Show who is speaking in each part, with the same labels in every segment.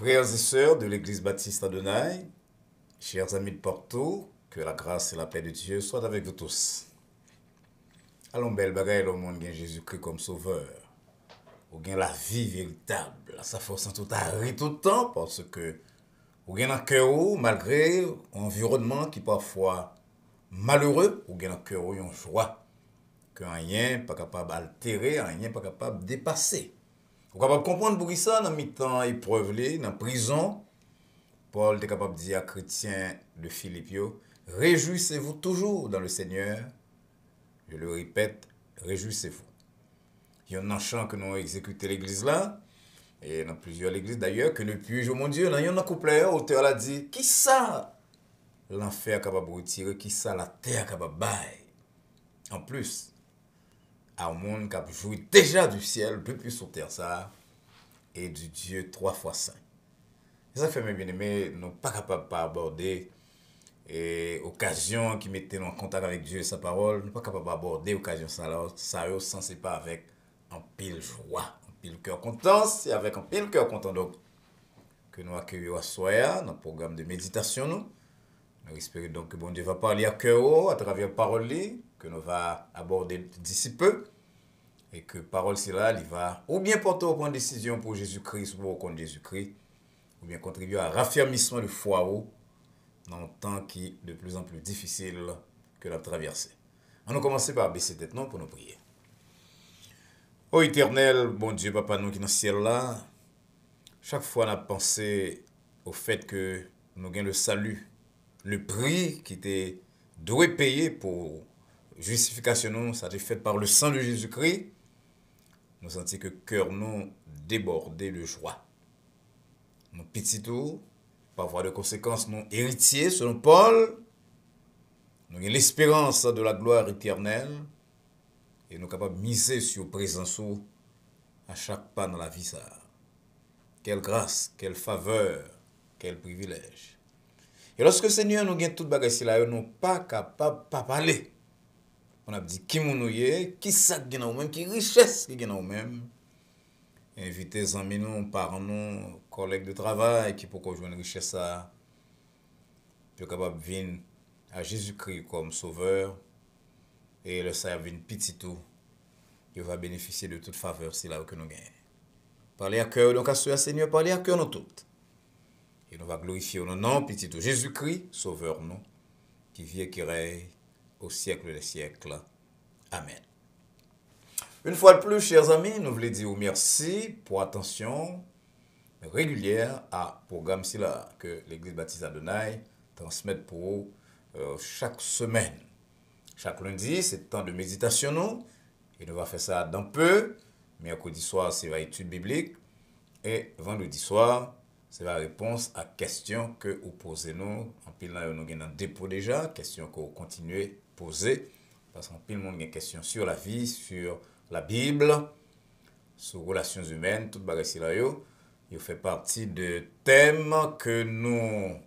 Speaker 1: Frères et sœurs de l'Église baptiste Adonai, chers amis de partout, que la grâce et la paix de Dieu soient avec vous tous. Allons belle bagaille le monde gagne Jésus-Christ comme sauveur. Ou gagne la vie véritable, sa force en tout arrêt tout le temps parce que ou gagne un cœur malgré un environnement qui parfois malheureux, ou gagne un cœur une joie que rien pas capable d'altérer, rien pas capable de dépasser. Vous capable comprendre pour ça dans mi-temps épreuve dans prison. Paul est capable de dire à chrétiens de Philippe, réjouissez-vous toujours dans le Seigneur. Je le répète, réjouissez-vous. Il y a un chant que nous avons exécuté l'église là, et dans plusieurs églises d'ailleurs, que depuis, oh mon Dieu, il y a un couplet, l'auteur a dit, qui ça l'enfer est capable de retirer, qui ça la terre est capable de bailler. En plus, à un monde qui a joué déjà du ciel, depuis sur terre ça, et du Dieu 3 fois saint. Ça fait mes bien-aimés, nous ne sommes pas capables d'aborder occasion qui mettait en contact avec Dieu et sa parole, nous ne sommes pas capables d'aborder occasion ça sans c'est pas avec un pile joie, un pile cœur content, c'est avec un pile cœur content donc que nous accueillons à soir dans le programme de méditation nous espérons donc que bon Dieu va parler à cœur à travers la parole que nous va aborder d'ici peu et que parole c'est là il va ou bien porter au point de décision pour Jésus-Christ ou contre Jésus-Christ ou bien contribuer à raffermissement de foi dans un temps qui est de plus en plus difficile que la traversée. On va commencer par baisser tête non pour nous prier. Ô éternel, bon Dieu, papa nous qui dans le ciel là, chaque fois on a pensé au fait que nous gagnons le salut, le prix qui était doué payer pour justification nous, ça a été fait par le sang de Jésus-Christ, nous sentons que cœur nous débordé de joie. Nous petits tout, par voie de conséquence, nous héritiers, selon Paul, nous avons l'espérance de la gloire éternelle et nous sommes capables de miser sur la présence à chaque pas dans la vie. Ça. Quelle grâce, quelle faveur, quel privilège. Et lorsque le Seigneur nous gagne toute bagage là, nous pas capables de parler. On a dit qui nous est, qui ça qui nous même, qui richesse qui nous même. Inviter les amis, nous, parents, nous, collègues de travail qui pour jouer une richesse ça, puis capable de venir à Jésus-Christ comme sauveur et le servir petit tout, il va bénéficier de toute faveur, c'est là que nous gagnons. Parlez à cœur, donc à ce Seigneur, parlez à cœur nous toutes. Et nous va glorifier nos noms, petit tout, Jésus-Christ, sauveur nous, qui vit et qui règne au siècle des siècles. Amen. Une fois de plus, chers amis, nous voulons dire merci pour l'attention régulière à programme que l'Église baptiste Adonai transmet pour chaque semaine. Chaque lundi, c'est le temps de méditation nous, et nous allons faire ça dans peu. Mercredi soir, c'est l'étude biblique, et vendredi soir, c'est la réponse à questions que vous posez nous. En pile là, nous avons un dépôt déjà, questions que vous continuez à poser, parce qu'en pile, nous avons des questions sur la vie, sur la Bible, sur relations humaines, tout bagage là il fait partie de thèmes que nous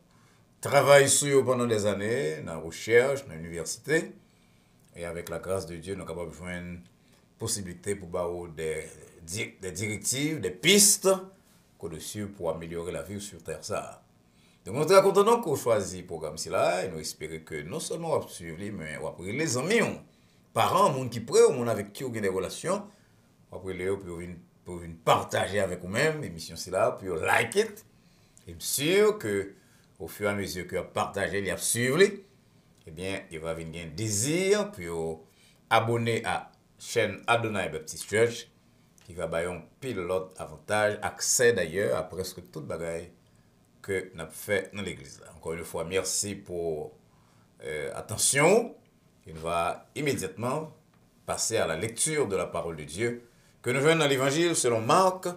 Speaker 1: travaillons sur pendant des années, dans la recherche, dans l'université. Et avec la grâce de Dieu, nous sommes capables de joindre une possibilité pour des directives, des pistes dessus pour améliorer la vie sur Terre. Ça. Donc, nous sommes très contents qu'on choisit le programme là et nous espérons que non seulement on va suivre, mais on va prendre les amis, parents, gens qui prêt, gens avec qui on a des relations, après les pour venir partager avec vous-même l'émission là, puis like it. Et bien sûr que au fur et à mesure que vous partagez, vous suivez, eh bien, il va venir un désir puis abonner à la chaîne Adonai Baptist Church qui va bailler un pilote avantage, accès d'ailleurs à presque toute bagaille que nous avons fait dans l'église. Encore une fois, merci pour attention. Il va immédiatement passer à la lecture de la parole de Dieu que nous voyons dans l'évangile selon Marc,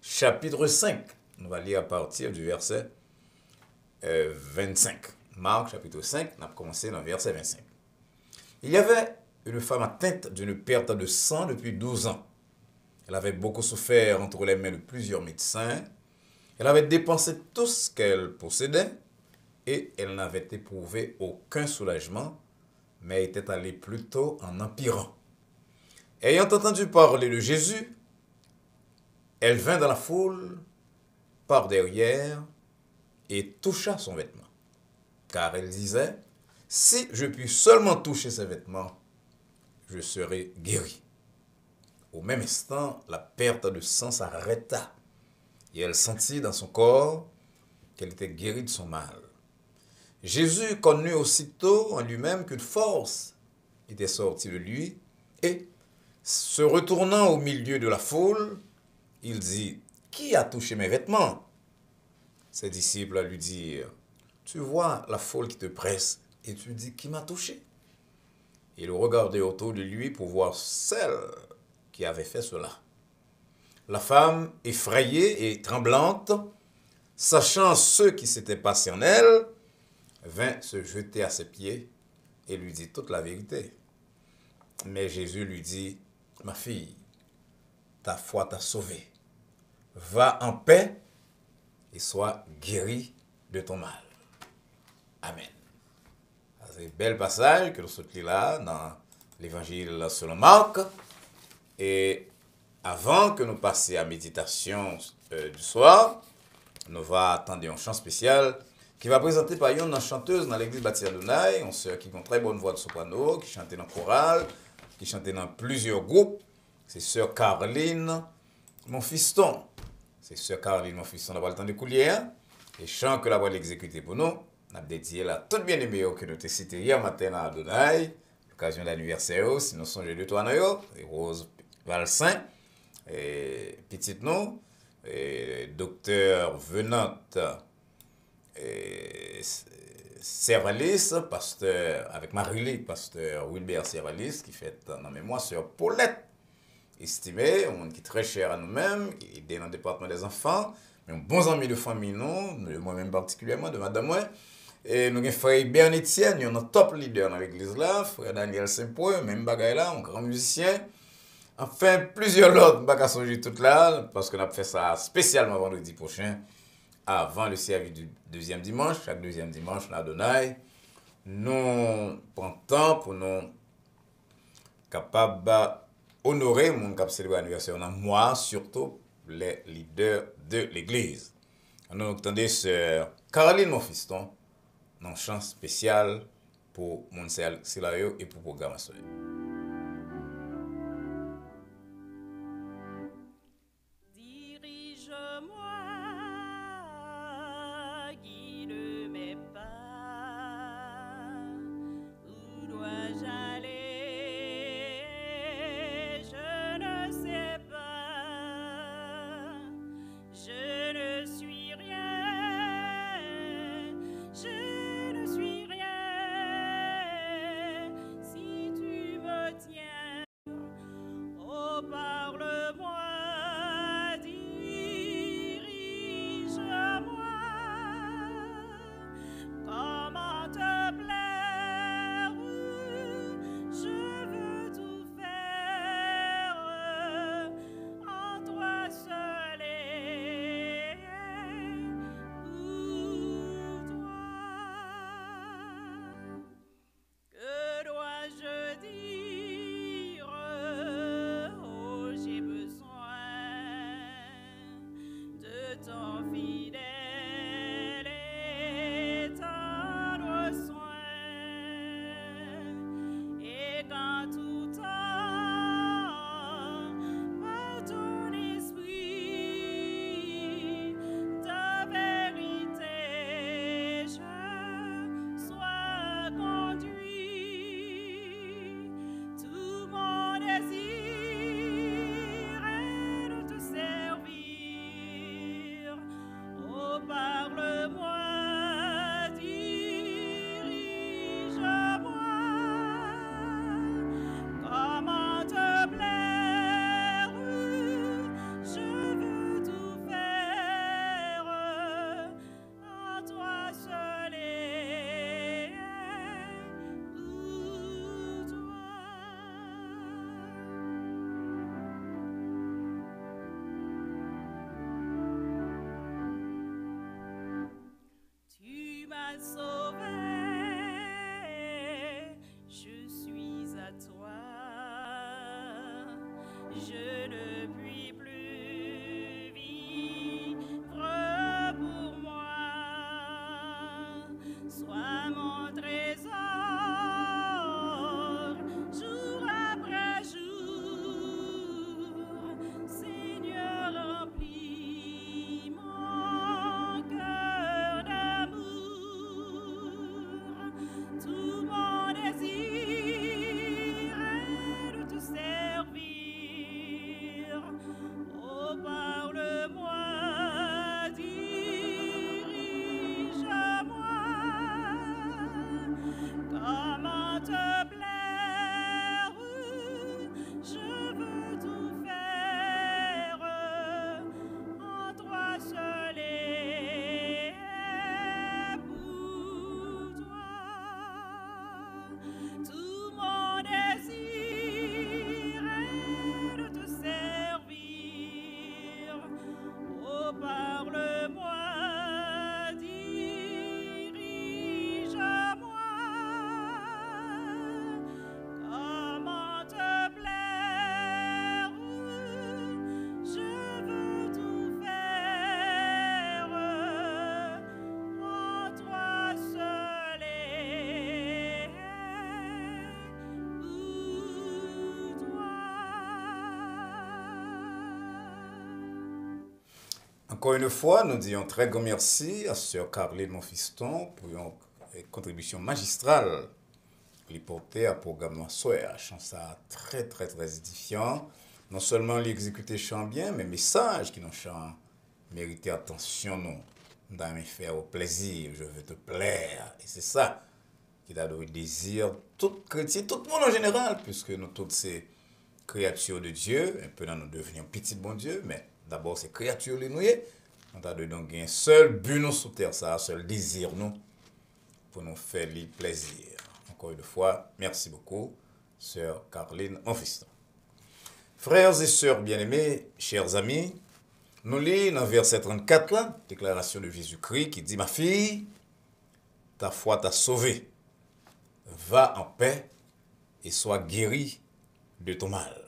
Speaker 1: chapitre 5. On va lire à partir du verset 25. Marc, chapitre 5, on a commencé dans le verset 25. Il y avait une femme atteinte d'une perte de sang depuis 12 ans. Elle avait beaucoup souffert entre les mains de plusieurs médecins. Elle avait dépensé tout ce qu'elle possédait et elle n'avait éprouvé aucun soulagement, mais était allée plutôt en empirant. Ayant entendu parler de Jésus, elle vint dans la foule par derrière et toucha son vêtement. Car elle disait, si je puis seulement toucher ses vêtements, je serai guéri. Au même instant, la perte de sang s'arrêta et elle sentit dans son corps qu'elle était guérie de son mal. Jésus connut aussitôt en lui-même qu'une force était sortie de lui et, se retournant au milieu de la foule, il dit, qui a touché mes vêtements? Ses disciples lui dirent, tu vois la foule qui te presse et tu dis, qui m'a touché? Il regardait autour de lui pour voir celle qui avait fait cela. La femme, effrayée et tremblante, sachant ce qui s'était passé en elle, vint se jeter à ses pieds et lui dit toute la vérité. Mais Jésus lui dit, ma fille, ta foi t'a sauvée. Va en paix et sois guérie de ton mal. Amen. C'est un bel passage que nous sommes là dans l'évangile selon Marc. Et avant que nous passions à la méditation du soir, nous allons attendre un chant spécial qui va présenter par une chanteuse dans l'église Baptiste Adonai, une sœur qui a une très bonne voix de soprano, qui chantait dans le choral, qui chantait dans plusieurs groupes. C'est sœur Caroline, mon fiston. C'est sœur Caroline, mon fiston, on va le temps de coulier. Et chant que la voix l'exécuter pour nous. On a dédié là tout bien aimé que nous t'ai cité hier matin à Adonai, l'occasion de l'anniversaire, si nous songeons de toi, et Rose Valsin, et petite nous, et docteur Venante, et Servalis, pasteur, avec Marie-Lie, pasteur Wilbert Servalis, qui fait dans mémoire sœur Paulette, estimée, on qui est très cher à nous-mêmes, qui est dans le département des enfants, mais un bon ami de famille, nous, moi-même particulièrement, de madame moi. Et nous avons frère Bernard Etienne, un top leader dans l'église là, frère Daniel Saint-Poix, même bagaille là, un grand musicien. Enfin, plusieurs autres, je ne vais pas songer tout là, parce qu'on a fait ça spécialement vendredi prochain, avant le service du deuxième dimanche. Chaque deuxième dimanche, on a Adonai. Nous prenons temps pour nous capables d'honorer mon cap célébrer l'anniversaire. Moi, surtout, les leaders de l'église. Nous entendons sœur Caroline, mon fiston, un chant spécial pour mon Silayo et pour le programme.
Speaker 2: Je ne puis plus vivre
Speaker 1: Encore une fois, nous disons très grand merci à Sœur Caroline Monfiston pour une contribution magistrale qui portait à programme soir. Je trouve ça très édifiant. Non seulement l'exécuter chant bien, mais message qui nous chant mérite attention nous. Dans mes faire au plaisir, je veux te plaire. Et c'est ça qui a le désir, tout chrétien, tout le monde en général, puisque nous toutes ces créatures de Dieu, un peu dans nous devenir petit bon Dieu, mais d'abord ces créatures les nouées, on a donc un seul but nous sous terre, ça, un seul désir nous, pour nous faire le plaisir. Encore une fois, merci beaucoup, Sœur Caroline Monfiston. Frères et sœurs bien-aimés, chers amis, nous lisons dans verset 34, là, déclaration de Jésus-Christ qui dit, ma fille, ta foi t'a sauvée. Va en paix et sois guéri de ton mal.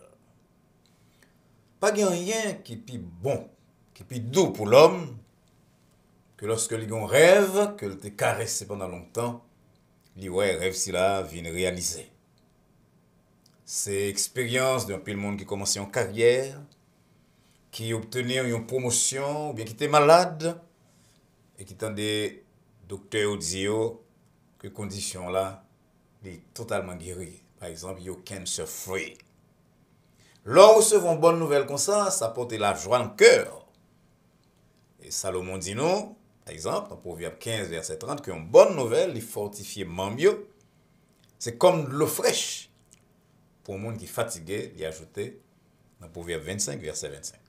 Speaker 1: Pas rien qui est plus bon, qui est plus doux pour l'homme, que lorsque il rêve, que te caressé pendant longtemps, il rêve si là vient réaliser. C'est l'expérience d'un peu le monde qui commençait en carrière, qui obtenait une promotion, ou bien qui était malade, et qui tendait docteur dire que condition là, il est totalement guéri. Par exemple, il est cancer free. Lorsque nous recevons une bonne nouvelle comme ça porte la joie dans le cœur. Et Salomon dit non, par exemple, dans Proverbe 15, verset 30, qu'une bonne nouvelle, il fortifie mieux. C'est comme de l'eau fraîche. Pour un monde qui est fatigué, il y a ajouté dans Proverbe 25, verset 25.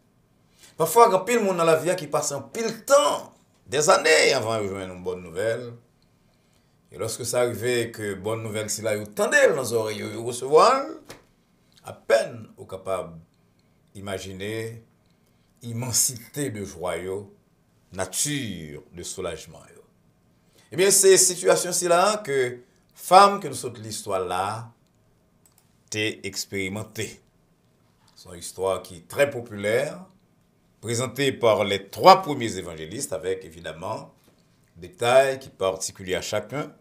Speaker 1: Parfois, il y a pile monde dans la vie qui passe un pile temps, des années avant de rejoindre une bonne nouvelle. Et lorsque ça arrive que bonne nouvelle, si là, vous tendez dans les oreilles, vous recevoir, à peine vous capable d'imaginer immensité de joie, nature de soulagement. Eh bien, c'est situation-ci là que femme que nous sommes l'histoire là, t'es expérimentée. C'est une histoire qui est très populaire, présentée par les 3 premiers évangélistes, avec évidemment des détails qui sont particuliers à chacun.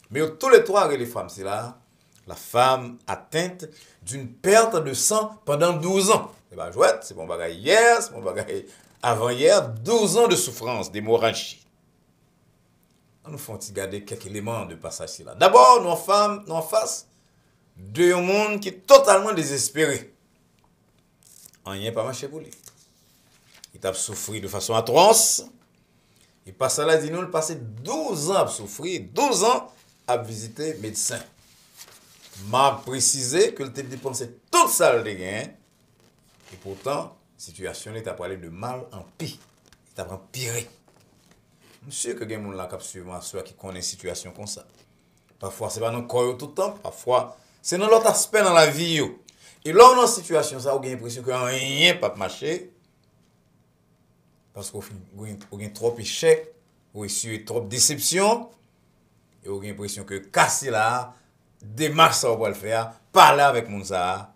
Speaker 1: Mais tous les 3, les femmes, c'est là, la femme atteinte d'une perte de sang pendant 12 ans. C'est pas jouette, c'est mon bagage hier, c'est mon bagage avant-hier, 12 ans de souffrance, d'hémorragie. On nous faut garder quelques éléments de passage là. D'abord, nos femmes, nous en face d'un monde qui est totalement désespéré. Rien pas marché pour lui. Il a souffert de façon atroce. Il passe là, dit nous, il passé 12 ans à souffrir, 12 ans à visiter médecin. M'a précisé que il a dépensé tout ça de gain. Et pourtant, la situation est à parler de mal en pire. Il a empiré. Monsieur que quelqu'un là qui suivre soit qui connaît une situation comme ça. Parfois c'est pas dans le corps tout le temps, parfois c'est dans l'autre aspect dans la vie. Et là on a une situation ça, on a l'impression que rien pas marcher. Parce qu'on a trop d'échecs, ou trop de déception, et on a l'impression que casser là, démarche ça on va le faire, parler avec mon ça,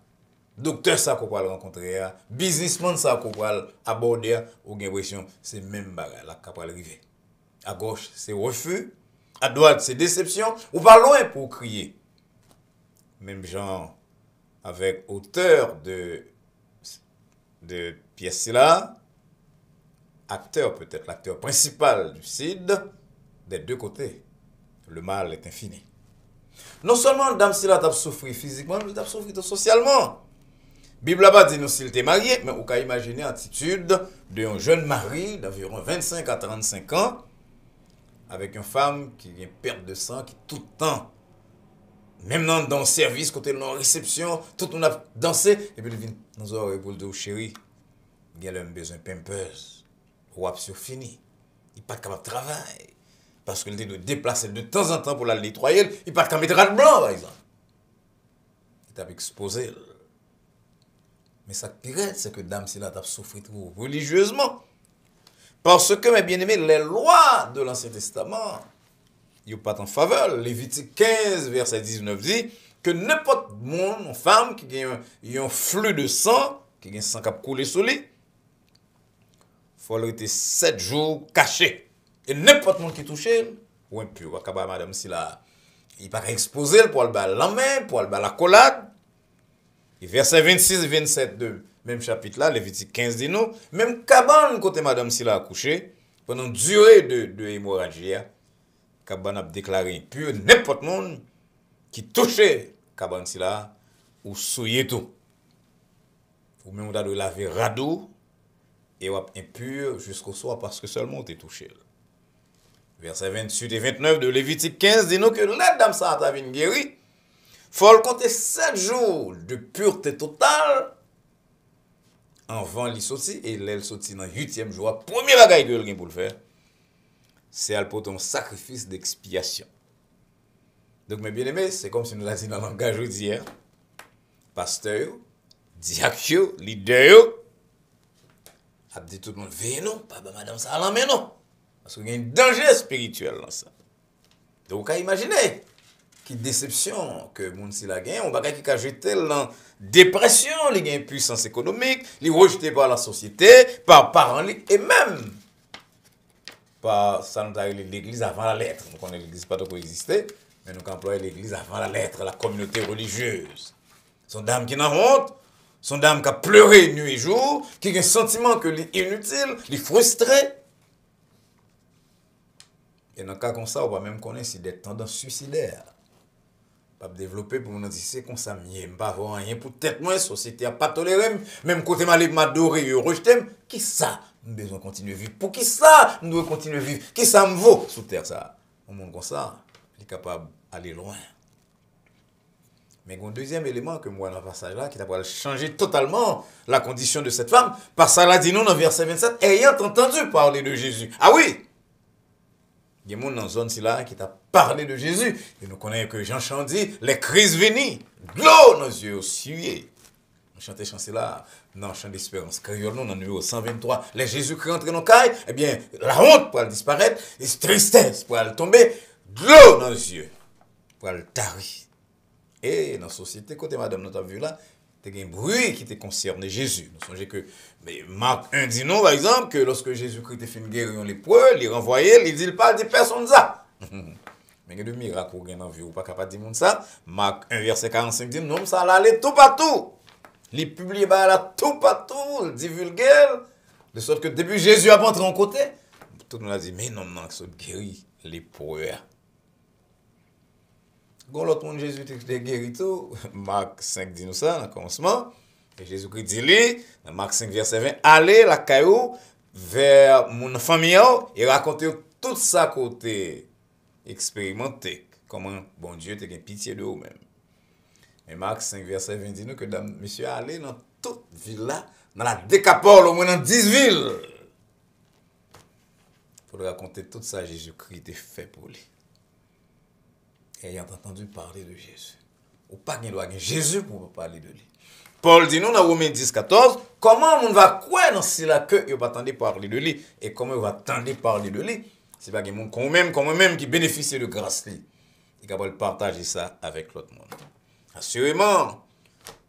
Speaker 1: docteur ça qu'on va le rencontrer, businessman ça qu'on va aborder, on a l'impression que c'est même bagarre là qu'on va arriver. À gauche, c'est refus, à droite, c'est déception, ou pas loin pour crier. Même genre, avec auteur de pièce là, acteur peut-être, l'acteur principal du CID, des deux côtés, le mal est infini. Non seulement Dame Silla t'a souffert physiquement, mais t'a souffert socialement. Bible là-bas dit nous s'il était marié, mais on peut imaginer l'attitude d'un jeune mari d'environ 25 à 35 ans, avec une femme qui vient perte de sang, qui tout le temps, même dans le service, côté de la réception, tout le monde a dansé, et puis il vient dans les oreilles pour le dire, chérie, il a besoin de pampers, ou sur fini. Il n'est pas capable de travailler, parce qu'il est de déplacer de temps en temps pour la nettoyer, il n'est pas capable de mettre de blanc, par exemple. Il est exposé. Mais ça pire, c'est que Dame Silla a souffert trop religieusement. Parce que, mes bien-aimés, les lois de l'Ancien Testament, ils n'ont pas en faveur. Lévitique 15, verset 19 dit que n'importe monde, une femme qui a un flux de sang, qui a un sang qui a coulé sur lui, il faut rester 7 jours caché. Et n'importe monde qui touche, ou impur, madame Silla, il ne peut pas exposer pour le bal la main, pour le bal la collade. Et verset 26 et 27 de même chapitre là, Lévitique 15 dit nous, même cabane côté madame Sila a couché, pendant durée de hémorragie, cabane a déclaré impur n'importe monde qui touchait cabane Sila ou souillé tout. Ou même on a de laver radeau et on impur jusqu'au soir parce que seulement on est touché. Verset 28 et 29 de Lévitique 15 dit nous que la dame ça a été guérie. Faut le compter 7 jours de pureté totale avant l'y sorti et l'aile sorti dans le 8e jour. Premier bagage que quelqu'un pour le faire, c'est à porter un sacrifice d'expiation. Donc mes bien-aimés, c'est comme si nous l'avons dit dans le langage d'hier. Pasteur, diacre, leader, a dit tout le monde, veillez non, pas madame ça à mais non. Parce qu'il y a un danger spirituel dans ça. Donc, à imaginer qui déception que moun si la gagne, on va qui a jeté dans dépression, il y a une puissance économique, il est rejeté par la société, par parents et même par ça nous a l'église avant la lettre. Nous connaissons l'église pas trop exister, mais nous employons l'église avant la lettre, la communauté religieuse. Son dame qui n'a honte, son dame qui a pleuré nuit et jour, qui a un sentiment que est inutile, il est frustré. Et dans le cas comme ça, on va même connaître si des tendances suicidaires. Pas développer pour nous dire c'est comme ça, je pas avoir rien pour tête moi, société a pas toléré, même côté malé m'adorer, rejeter, qui ça nous besoin continuer vivre. Pour qui ça nous devons continuer vivre? Qui ça me vaut sous terre ça? Un monde comme ça, il est capable d'aller loin. Mais un deuxième élément que moi dans le passage là qui va changer totalement la condition de cette femme, parce que là dit nous dans verset 27 ayant entendu parler de Jésus. Ah oui. Il y a des gens dans la zone là qui t'a parlé de Jésus. Et nous connaissons que Jean Chant dit, les crises venues, l'eau dans les yeux sués. On chante chanté là, dans le chant d'espérance. Créole, nous, dans le numéro 123, les Jésus-Christ rentrent dans nos cailles, eh bien, la honte pour elle disparaître, et tristesse pour elle tomber, l'eau dans les yeux pour elle tarir. Et dans la société, côté madame, nous avons vu là, il y a un bruit qui était concerné Jésus. Nous songez que, mais Marc 1 dit non, par exemple, que lorsque Jésus-Christ a fait une guérison lépreux, il renvoyé, il dit pas des personnes ça. Mais il y a des miracles pour gagner dans la vie, ou pas capable de dire ça. Marc 1 verset 45 dit non, ça allait tout partout. Il publie là tout partout, il divulgue, de sorte que depuis Jésus a rentré en côté, tout le monde a dit mais non, ça guérit lépreux. Quand l'autre monde Jésus était guéri tout, Marc 5 dit nous ça, dans le commencement. Et Jésus-Christ dit lui, dans Marc 5 verset 20, allez la caillou vers mon famille et racontez tout ça côté expérimenté. Comment bon Dieu te gagne pitié de vous-même. Et Marc 5 verset 20 dit nous que monsieur allez dans toute ville là, dans la Décapole, au moins dans 10 villes. Il faudra raconter tout ça Jésus-Christ est fait pour lui. Ayant entendu parler de Jésus. Ou pas qu'il doit Jésus pour parler de lui. Paul dit nous dans Romains 10, 14, comment on va croire dans cela que il va attendre parler de lui et comment il va attendre parler de lui. C'est pas qu'il y a comme même qui bénéficie de grâce lui. Il va partager ça avec l'autre monde. Assurément,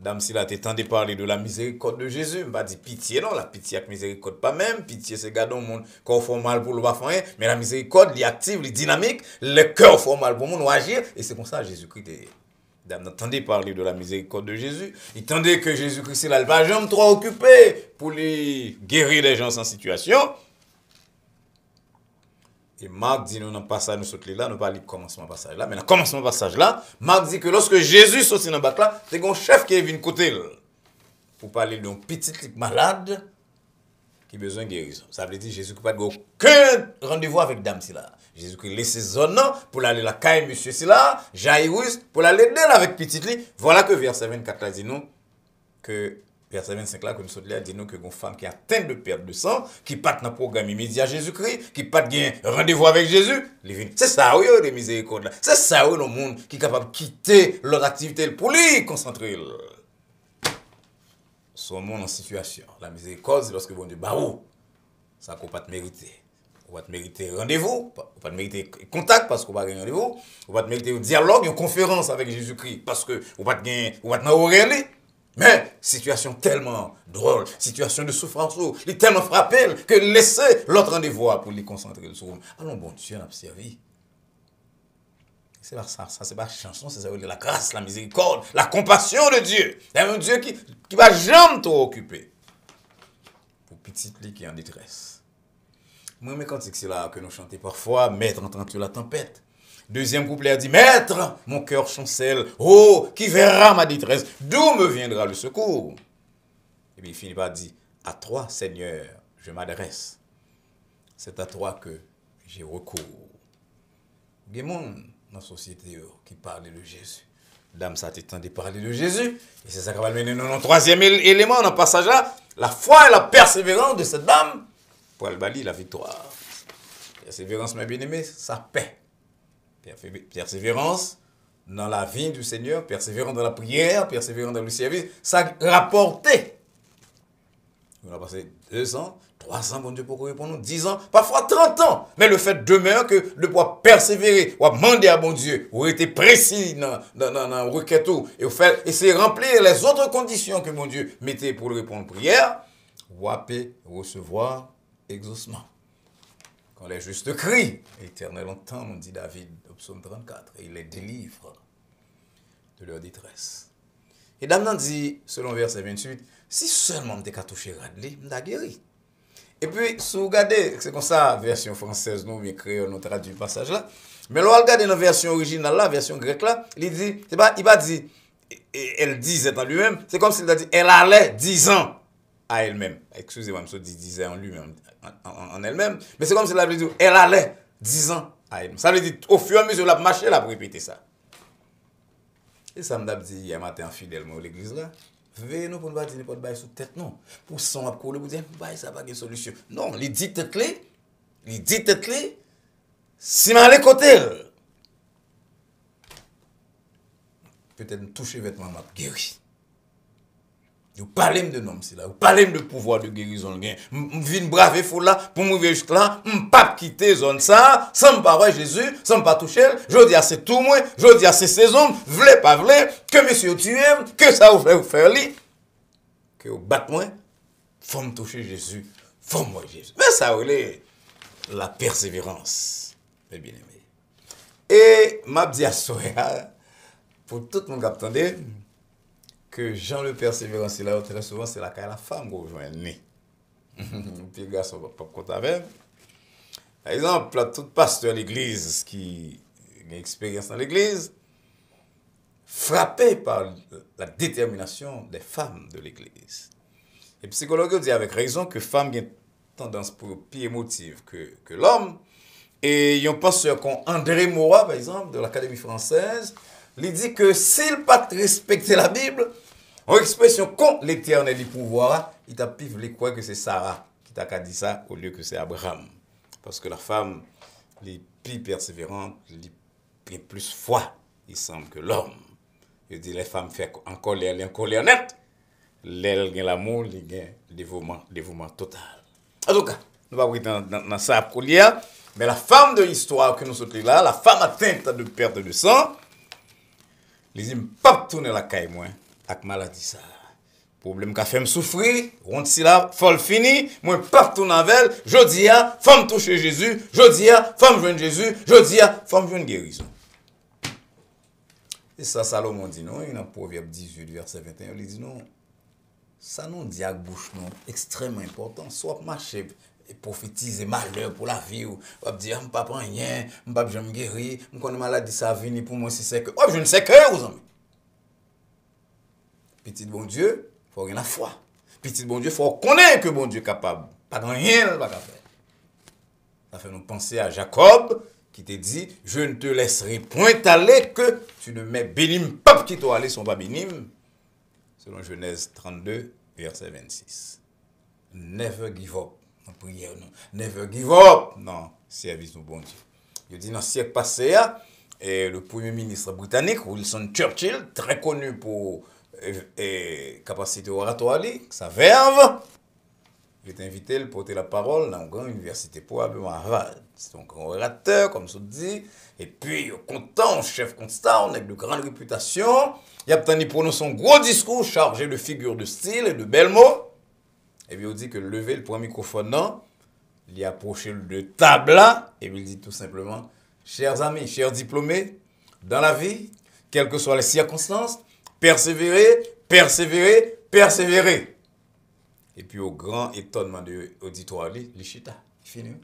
Speaker 1: dame si là t'entendez parler de la miséricorde de Jésus, on va dire pitié non, la pitié avec miséricorde pas même, pitié c'est gardon monde corps fait mal pour le pas faire, mais la miséricorde il active, il dynamique, le cœur fait mal pour monde agir et c'est comme ça Jésus-Christ est. Dame entendez parler de la miséricorde de Jésus, il tendait que Jésus-Christ là, il va jamais trop occupé pour les guérir les gens sans situation. Et Marc dit, nous, dans le passage, nous sommes là, nous parlons du commencement du passage là. Mais dans le commencement du passage là, Marc dit que lorsque Jésus sortit dans le bac là, c'est un chef qui est venu côté pour parler d'un petit malade qui a besoin de guérison. Ça veut dire Jésus qui n'a pas aucun rendez-vous avec dame si là. Jésus qui laisse zone pour aller la caille monsieur si là, Jairus, pour aller aider avec petit lit. Voilà que verset 24 là dit nous que verset 25 là, que nous sommes là, dit nous que une femme qui a atteint de perte de sang, qui part dans le programme immédiat Jésus-Christ, qui part de rendez-vous avec Jésus, c'est ça, oui, les miséricordes. C'est ça, oui, le monde qui est capable de quitter leur activité pour lui concentrer. Son monde en situation. La miséricorde, c'est lorsque bon Dieu, bah, ça qu'on pas te mériter. On va te mériter rendez-vous, on va te mériter contact parce qu'on va gagner rendez-vous, on va te mériter un dialogue, une conférence avec Jésus-Christ parce que on va te gagner, on va te n'avoir. Mais, situation tellement drôle, situation de souffrance, il est tellement frappé que laissez l'autre rendez-vous pour lui concentrer sur vous. Allons, bon Dieu, on a servi. C'est pas ça, c'est pas chanson, c'est ça, la grâce, la miséricorde, la compassion de Dieu. C'est un Dieu qui va jamais trop occuper. Pour petit lit qui est en détresse. Moi, mes cantiques, c'est là que nous chantons parfois, Maître entend sur la tempête. Deuxième couplet a dit, Maître, mon cœur chancelle, oh, qui verra ma détresse, d'où me viendra le secours? Et puis il finit par dire, à toi, Seigneur, je m'adresse. C'est à toi que j'ai recours. Il y a des gens dans la société qui parlent de Jésus. Dame, ça t'étend de parler de Jésus. Et c'est ça qui va mener dans le troisième élément, dans le passage là. La foi et la persévérance de cette dame pour elle bâtir la victoire. Persévérance, mes bien-aimés, ça paie. Persévérance dans la vie du Seigneur, persévérance dans la prière, persévérance dans le service, ça rapporté. On a passé 2 ans, 3 ans, bon Dieu, pour répondre, 10 ans, parfois 30 ans. Mais le fait demeure que de pouvoir persévérer, ou demander à bon Dieu, ou être précis dans la requête, et c'est remplir les autres conditions que mon Dieu mettait pour répondre à la prière, ou recevoir exaucement. Quand les justes crient, éternel entend, on dit David, au psaume 34, et il les délivre de leur détresse. Et Damnan dit, selon verset 28, si seulement je touché Radley, je guéri. Et puis, si vous regardez, c'est comme ça, version française, nous, bien créole, nous traduit le passage là. Mais là, regardez dans la version originale, la version grecque là, il dit, il va dire, elle disait en lui-même, c'est comme s'il a dit, elle allait 10 ans à elle-même. Excusez-moi, je dis disait en lui-même, en elle-même, mais c'est comme s'il avait dit, elle allait 10 ans à elle-même. Ça veut dire, au fur et à mesure, la marche, elle a répété ça. Et ça m'a dit hier matin fidèlement à l'église là. Venez nous pour ne pas dire pas de sous tête non. Pour son à coller pour dire ça pas de solution. Non, les dit tête clé. Les dit tête clé. Si m'a aller côté. Peut-être toucher vêtement m'a guéri. Vous parlez de nom c'est là. Vous parlez de pouvoir de guérison gain. Vinn braver fou là pour m'ouvrir jusque là, pas quitter zone ça, sans pas voir Jésus, sans pas toucher. Je dis à c'est tout moi, je dis à c'est saison, vle pas vle, que monsieur tu aimes, que ça vous faire li, que vous batte moi, faut me toucher Jésus, faut moi Jésus. Mais ça relève la persévérance, mes bien-aimés. Et m'a dit à soya pour tout le monde qui attendait que Jean le persévérance là très souvent c'est la femme qu'on joint né. Puis le garçon pas compte avec. Par exemple, tout pasteur de l'église qui a une expérience dans l'église frappé par la détermination des femmes de l'église. Et psychologue dit avec raison que femmes ont tendance pour plus émotive que l'homme. Et il y a un pasteur comme André Morat par exemple de l'Académie française, il dit que s'il pas respecter la Bible, en expression contre l'éternel du pouvoir, il t'a pivlé quoi que c'est Sarah qui t'a dit ça au lieu que c'est Abraham. Parce que la femme, les plus persévérante, les plus foi, il semble que l'homme. Il dit les femmes font en colère net. L'aile gagne l'amour, il gagne le dévouement total. En tout cas, nous ne va pas dans ça pour lire, mais la femme de l'histoire que nous sommes là, la femme atteinte de perte de sang, les dit pas tourner la caille moi. Avec maladie ça. Problème qu'a fait me souffrir, on si là, folle fini, moi pas tourner avec, je dis à femme toucher Jésus, je dis à femme joindre Jésus, je dis à femme joindre guérison. Et ça Salomon dit non, dans Proverbe 18 verset 21, il dit non. Ça non dit à bouche non, extrêmement important, soit marcher et prophétiser malheur pour la vie ou dire m'pas prendre rien, m'pas jamais guérir, me connais maladie ça venir pour moi si c'est que je ne sais que vous amis. Petit bon Dieu, il faut avoir la foi. Petit bon Dieu, il faut connaître que bon Dieu est capable. Pas grand rien, pas faire. Ça fait nous penser à Jacob qui te dit, je ne te laisserai point aller que tu ne mets bénim pas qui t'ont allé sont pas bénim. Selon Genèse 32, verset 26. Never give up. En prière, non. Never give up. Non, service au bon Dieu. Il dit dans le siècle passé, le premier ministre britannique, Winston Churchill, très connu pour et capacité oratoire, sa verve, il est invité à porter la parole dans une grande université, probablement à Harvard. C'est un grand orateur, comme ça dit, et puis, content, chef constant, avec de grande réputation, il a prononcé un gros discours chargé de figures de style et de belles mots, et puis il dit que lever le premier microphone, non, il a approché de table là, et puis il dit tout simplement, chers amis, chers diplômés, dans la vie, quelles que soient les circonstances, persévérer, persévérer, persévérer. Et puis au grand étonnement de l'auditoire, les chita, il finit.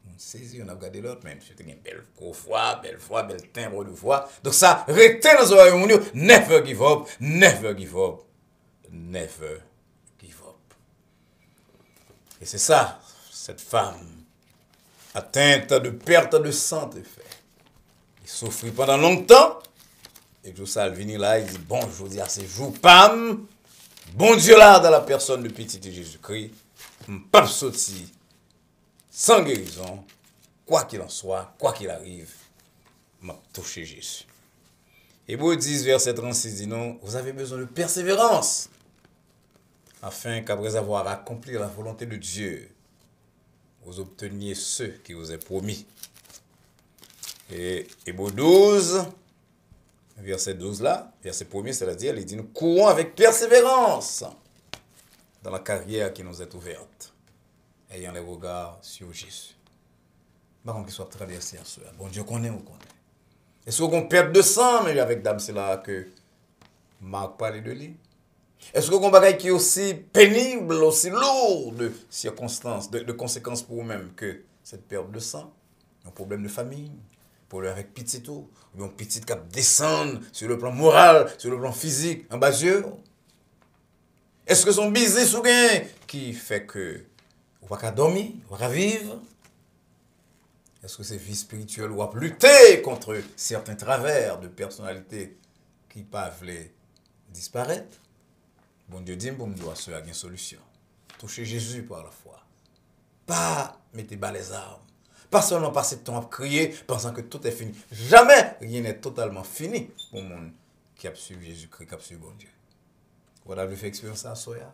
Speaker 1: On saisit, on a regardé l'autre, même c'était une belle voix, belle timbre de voix. Donc ça, restez dans le royaume, never give up, never give up, never give up. Et c'est ça, cette femme atteinte de perte de santé, fait. Il souffrit pendant longtemps. Et tout ça, il vient là, il dit, bon, je vous dis à ces jours, pam, bon Dieu là, dans la personne de petit Jésus-Christ, pas sorti sans guérison, quoi qu'il en soit, quoi qu'il arrive, m'a touché Jésus. Hébreux 10, verset 36 dit non, vous avez besoin de persévérance, afin qu'après avoir accompli la volonté de Dieu, vous obteniez ce qui vous est promis. Et Hébreux 12, verset 12 là, verset 1er, c'est-à-dire, il dit, nous courons avec persévérance dans la carrière qui nous est ouverte, ayant les regards sur Jésus. Par contre, qu'il soit traversé à cela. Bon Dieu connaît ou connaît. Est-ce qu'on perd de sang, mais avec dame, c'est là que Marc parlait de lui. Est-ce qu'on bagaille qui est aussi pénible, aussi lourd de circonstances, de conséquences pour vous-même que cette perte de sang, un problème de famille, problème avec petit tout, ou bien petit cap descendre sur le plan moral, sur le plan physique, en bas yeux. Est-ce que son business ou bien qui fait que on va dormir, on va vivre? Est-ce que c'est vie spirituelle ou à lutter contre certains travers de personnalité qui peuvent les disparaître? Bon Dieu dit pour me dire cela une solution. Toucher Jésus par la foi. Pas mettre bas les armes. Pas seulement passer de temps à crier pensant que tout est fini. Jamais rien n'est totalement fini pour le monde qui a suivi Jésus-Christ, qui a suivi bon Dieu. Vous avez fait expérience à Soya.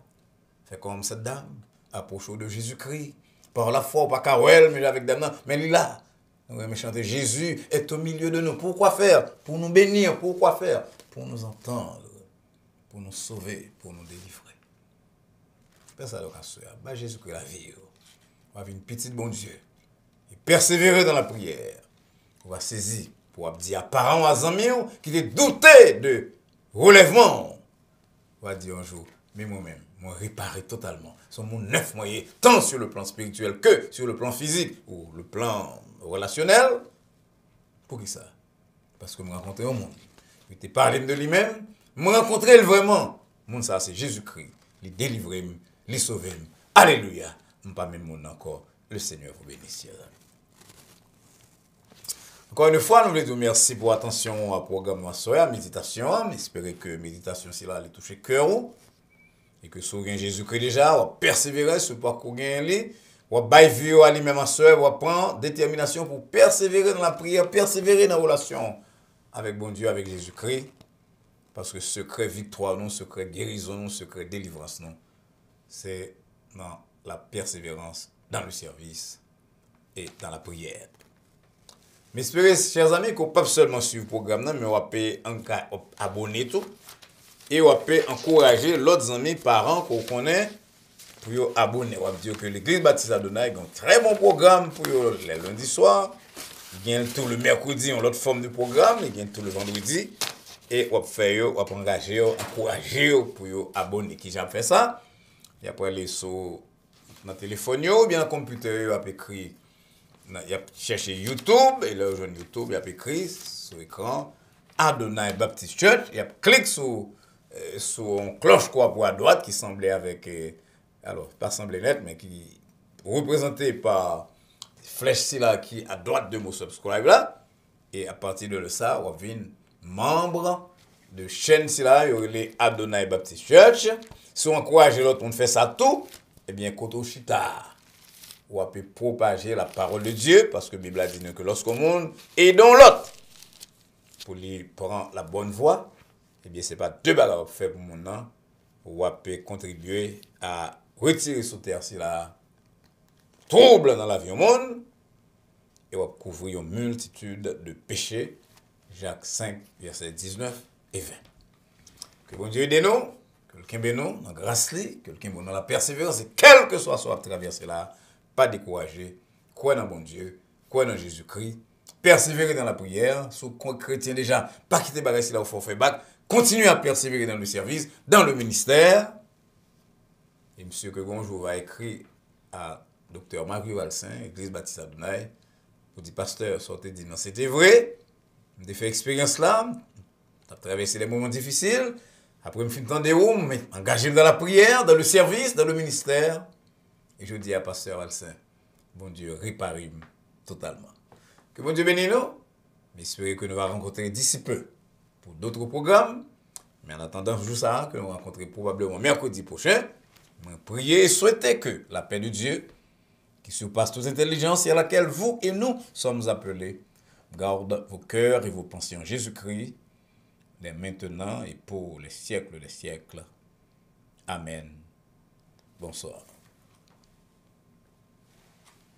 Speaker 1: Fait comme cette dame, approche de Jésus-Christ. Par la foi, pas qu'à mais avec dame, mais il est là. Nous allons chanter Jésus est au milieu de nous. Pourquoi faire? Pour nous bénir. Pourquoi faire? Pour nous entendre. Pour nous sauver, pour nous délivrer. Fais ça donc à Soya. Bah Jésus-Christ la vie. On va une petite bon Dieu. Et persévérer dans la prière. On va saisir pour dire à parents, à amis qui étaient doutés de relèvement. On va dire un jour, mais moi-même, moi réparer totalement. Son mon neuf moyen, tant sur le plan spirituel que sur le plan physique ou le plan relationnel. Pour qui ça? Parce que je rencontré un monde. Il était parlé de lui-même. Je rencontré vraiment. Mon ça c'est Jésus-Christ. Il délivre, il sauve. Alléluia. Je ne pas même monde encore. Le Seigneur vous bénisse. Encore une fois, nous voulons dire merci pour l'attention au programme de méditation. J'espère que la méditation, c'est là, elle touche le cœur. Et que si vous avez Jésus-Christ déjà, vous persévérer sur le parcours gagné, vous avez à lui-même en soeur, vous prendre détermination pour persévérer dans la prière, persévérer dans la relation avec bon Dieu, avec Jésus-Christ. Parce que secret victoire, non, secret guérison, non, secret délivrance, non, c'est dans la persévérance, dans le service et dans la prière. Mais j'espère, chers amis, qu'on ne peut pas seulement suivre le programme, mais on peut abonner tout. Et on peut encourager l'autres amis, parents qu'on connaît pour abonner. On va dire que l'église baptiste Adonai a un très bon programme pour les lundis soirs. Il y a tout le mercredi, on a l'autre forme de programme. Il y a tout le vendredi. Et on peut engager, encourager pour abonner. Qui j'ai fait ça? Et après, les sur dans le téléphone ou bien dans le computer, on a écrit. Il a cherché YouTube. Et là, on YouTube, il a écrit sur l'écran Adonai Baptist Church. Il a cliqué sur une cloche quoi pour à droite qui semblait avec, alors pas semblait net, mais qui représenté par flèche là qui à droite de mon subscribe là. Et à partir de ça, on va membre de chaîne là, il y a les Adonai Baptist Church. Si on encourage l'autre, on fait ça tout, eh bien, Koto Chita, on peut propager la parole de Dieu, parce que la Bible a dit que lorsqu'on monde et dans l'autre, pour lui prendre la bonne voie, eh bien, ce n'est pas deux bagages faire pour mon nom, on peut contribuer à retirer sur terre si la trouble dans la vie au monde, et on va couvrir une multitude de péchés. Jacques 5, versets 19 et 20. Que bon Dieu aide nous, que quelqu'un bénisse nous, dans la grâce, que quelqu'un bénisse dans la persévérance, et quel que soit traversé là, pas décourager, croire dans bon Dieu, croire dans Jésus-Christ, persévérer dans la prière. Si vous chrétien déjà, pas quitter bagage là au forfait bac, continuez à persévérer dans le service, dans le ministère. Et monsieur que bonjour va écrire à Dr. Mario Valsin, Église Baptiste Adonai, pour dire pasteur, sortez dit non, c'était vrai. J'ai fait expérience là, j'ai traversé des moments difficiles. Après, je me suis entendu où, mais engagé dans la prière, dans le service, dans le ministère. Et je dis à pasteur Valsin, bon Dieu, réparez-moi totalement. Que bon Dieu bénisse nous. J'espère que nous allons rencontrer d'ici peu pour d'autres programmes. Mais en attendant, je ça, que nous rencontrons probablement mercredi prochain. Je prie et souhaite que la paix de Dieu, qui surpasse toute intelligence et à laquelle vous et nous sommes appelés, garde vos cœurs et vos pensées en Jésus-Christ, dès maintenant et pour les siècles des siècles. Amen. Bonsoir.